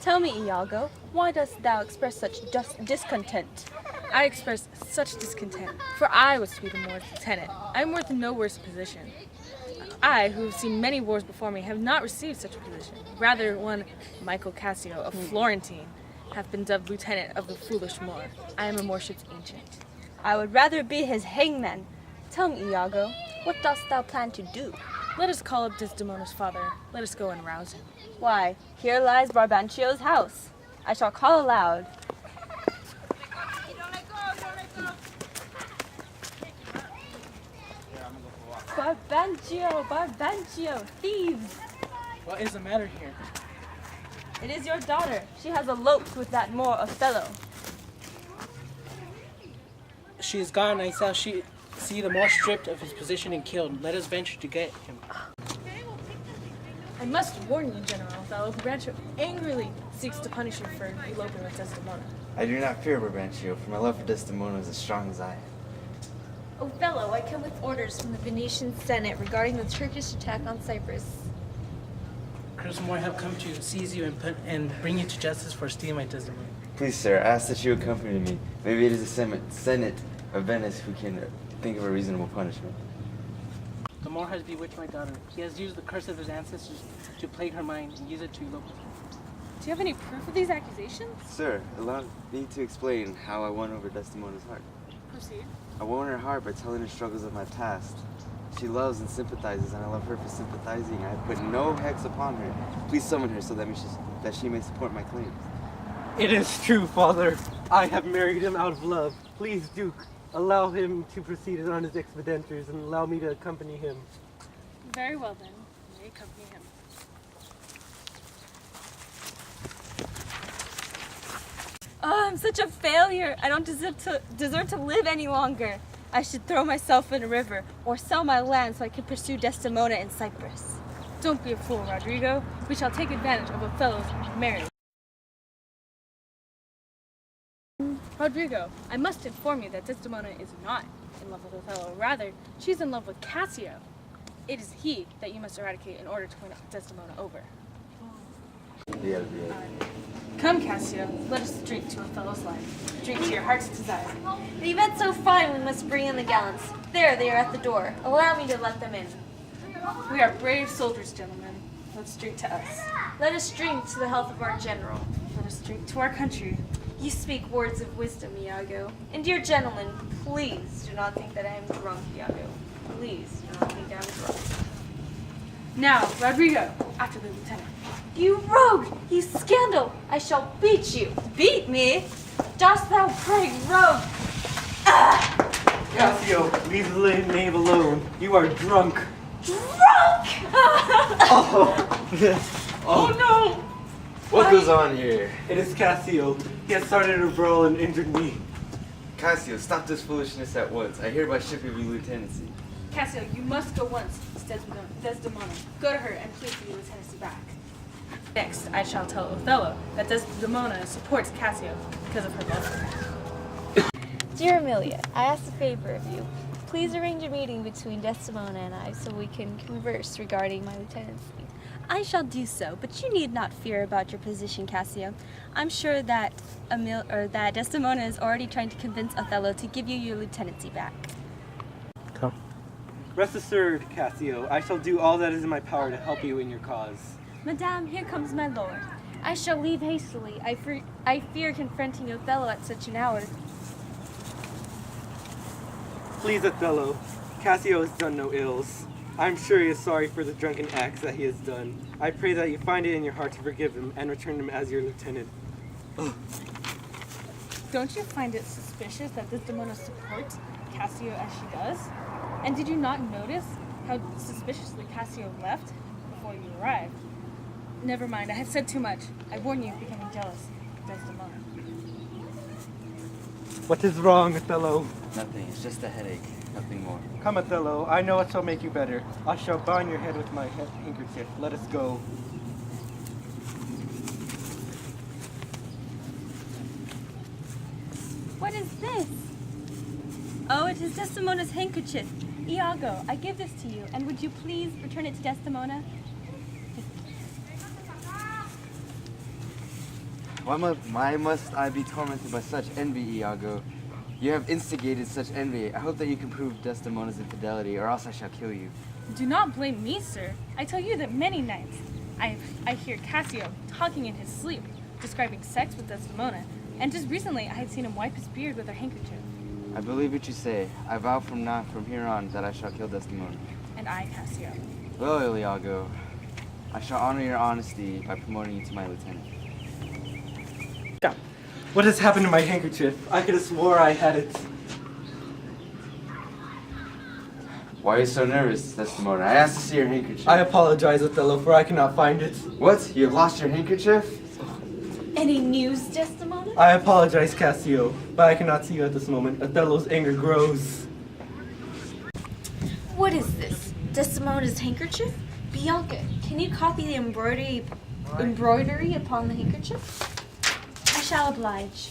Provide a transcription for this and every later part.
Tell me, Iago, why dost thou express such discontent? I express such discontent, for I was to be the Moor's lieutenant. I am worth no worse position. I, who have seen many wars before me, have not received such a position. Rather, one Michael Cassio, a Florentine, hath been dubbed lieutenant of the foolish Moor. I am a Moorship's ancient. I would rather be his hangman. Tell me, Iago, what dost thou plan to do? Let us call up Desdemona's father. Let us go and rouse him. Why, here lies Brabantio's house. I shall call aloud. Brabantio, thieves! What is the matter here? It is your daughter. She has eloped with that Moor Othello. She is gone, I shall see the Moor stripped of his position and killed. Let us venture to get him. I must warn you, General Othello, Brabantio angrily seeks to punish you for eloping with Desdemona. I do not fear Brabantio, for my love for Desdemona is as strong as I am. Othello, I come with orders from the Venetian Senate regarding the Turkish attack on Cyprus. Colonel Moore have come to seize you and bring you to justice for stealing my Desdemona. Please, sir, I ask that you accompany me. Maybe it is the Senate of Venice who can think of a reasonable punishment. The Moor has bewitched my daughter. He has used the curse of his ancestors to plague her mind and use it to elope with her. Do you have any proof of these accusations? Sir, allow me to explain how I won over Desdemona's heart. Proceed. I won her heart by telling her struggles of my past. She loves and sympathizes, and I love her for sympathizing. I have put no hex upon her. Please summon her so that she may support my claims. It is true, Father. I have married him out of love. Please, Duke, allow him to proceed on his expeditures and allow me to accompany him. Very well then. You may accompany him. Oh, I'm such a failure. I don't deserve to live any longer. I should throw myself in a river or sell my land so I can pursue Desdemona in Cyprus. Don't be a fool, Rodrigo. We shall take advantage of Othello's marriage. Rodrigo, I must inform you that Desdemona is not in love with Othello. Rather, she's in love with Cassio. It is he that you must eradicate in order to win Desdemona over. Yeah. Come, Cassio, let us drink to Othello's life. Drink to your heart's desire. The event's so fine, we must bring in the gallants. There, they are at the door. Allow me to let them in. We are brave soldiers, gentlemen. Let's drink to us. Let us drink to the health of our general. Let us drink to our country. You speak words of wisdom, Iago. And dear gentlemen, please do not think that I am drunk, Iago. Please do not think I am drunk. Now, Rodrigo, after the lieutenant. You rogue! You scandal! I shall beat you! Beat me? Dost thou pray, rogue? Cassio, leave the knave alone. You are drunk. Drunk! Oh no! What goes on here? It is Cassio. He has started a brawl and injured me. Cassio, stop this foolishness at once. I hereby ship you lieutenancy. Cassio, you must go once to Desdemona. Go to her and plead for your lieutenancy back. Next, I shall tell Othello that Desdemona supports Cassio because of her love for him. Dear Amelia, I ask a favor of you. Please arrange a meeting between Desdemona and I so we can converse regarding my lieutenancy. I shall do so, but you need not fear about your position, Cassio. I'm sure that that Desdemona is already trying to convince Othello to give you your lieutenancy back. Come. Rest assured, Cassio, I shall do all that is in my power to help you in your cause. Madame, here comes my lord. I shall leave hastily. I fear confronting Othello at such an hour. Please, Othello, Cassio has done no ills. I'm sure he is sorry for the drunken acts that he has done. I pray that you find it in your heart to forgive him and return him as your lieutenant. Don't you find it suspicious that Desdemona supports Cassio as she does? And did you not notice how suspiciously Cassio left before you arrived? Never mind, I have said too much. I warn you of becoming jealous of Desdemona. What is wrong, Othello? Nothing, it's just a headache. Nothing more. Come, Othello, I know what shall make you better. I shall bind your head with my handkerchief. Let us go. What is this? Oh, it is Desdemona's handkerchief. Iago, I give this to you, and would you please return it to Desdemona? Why must I be tormented by such envy, Iago? You have instigated such envy. I hope that you can prove Desdemona's infidelity, or else I shall kill you. Do not blame me, sir. I tell you that many nights I hear Cassio talking in his sleep, describing sex with Desdemona, and just recently I had seen him wipe his beard with her handkerchief. I believe what you say. I vow from here on that I shall kill Desdemona. And I, Cassio. Well, Iago, I shall honor your honesty by promoting you to my lieutenant. What has happened to my handkerchief? I could have swore I had it. Why are you so nervous, Desdemona? I asked to see your handkerchief. I apologize, Othello, for I cannot find it. What? You have lost your handkerchief? Any news, Desdemona? I apologize, Cassio, but I cannot see you at this moment. Othello's anger grows. What is this? Desdemona's handkerchief? Bianca, can you copy the embroidery upon the handkerchief? I shall oblige.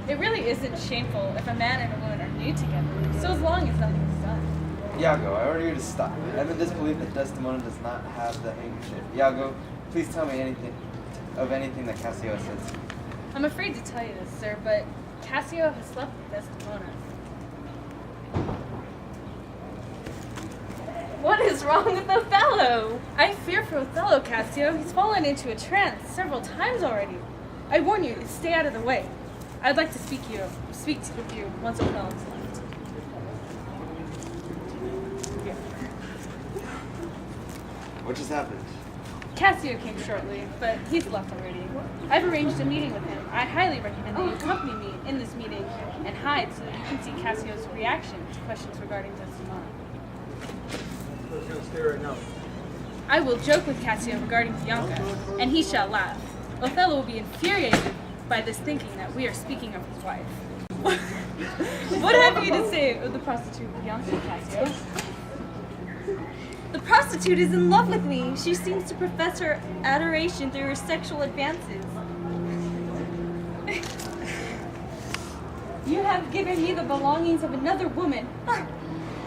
It really isn't shameful if a man and a woman are new together, so as long as nothing is done. Iago, I order you to stop. I'm in disbelief that Desdemona does not have the handkerchief. Iago, please tell me anything that Cassio says. I'm afraid to tell you this, sir, but Cassio has slept with Desdemona. What is wrong with Othello? I fear for Othello, Cassio. He's fallen into a trance several times already. I warn you, stay out of the way. I'd like to speak with you once Othello's left. What just happened? Cassio came shortly, but he's left already. I've arranged a meeting with him. I highly recommend that you accompany me in this meeting and hide so that you can see Cassio's reaction to questions regarding Desdemona. I will joke with Cassio regarding Bianca, and he shall laugh. Othello will be infuriated by this, thinking that we are speaking of his wife. What have you to say of the prostitute Bianca, Cassio? The prostitute is in love with me. She seems to profess her adoration through her sexual advances. You have given me the belongings of another woman.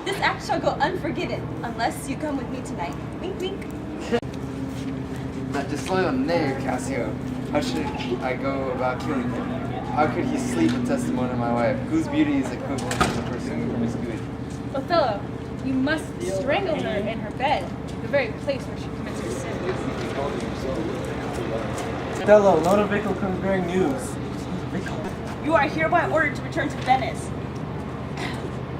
This act shall go unforgiven unless you come with me tonight. Wink, wink. That disloyal knave, Cassio. How should I go about killing him? How could he sleep with Desdemona, my wife, whose beauty is equivalent to the pursuing promiscuity? Othello, you must strangle her in her bed, the very place where she commits her sin. Othello, Lodovico comes bearing news. You are hereby ordered to return to Venice.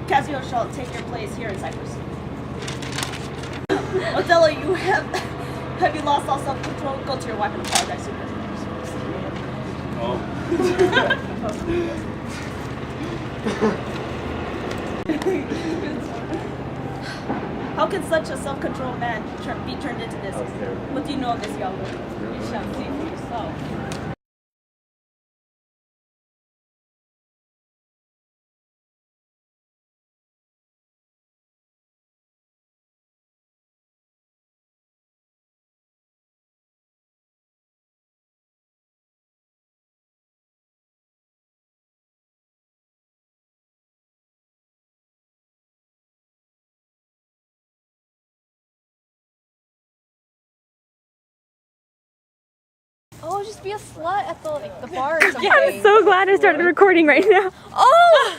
Cassio shall take your place here in Cyprus. Othello, have you lost all self-control? Go to your wife and apologize to her. How can such a self-controlled man be turned into this? What do you know of this, Iago? You shall see for yourself. Oh, just be a slut at the bar or something. I'm so glad I started recording right now. Oh!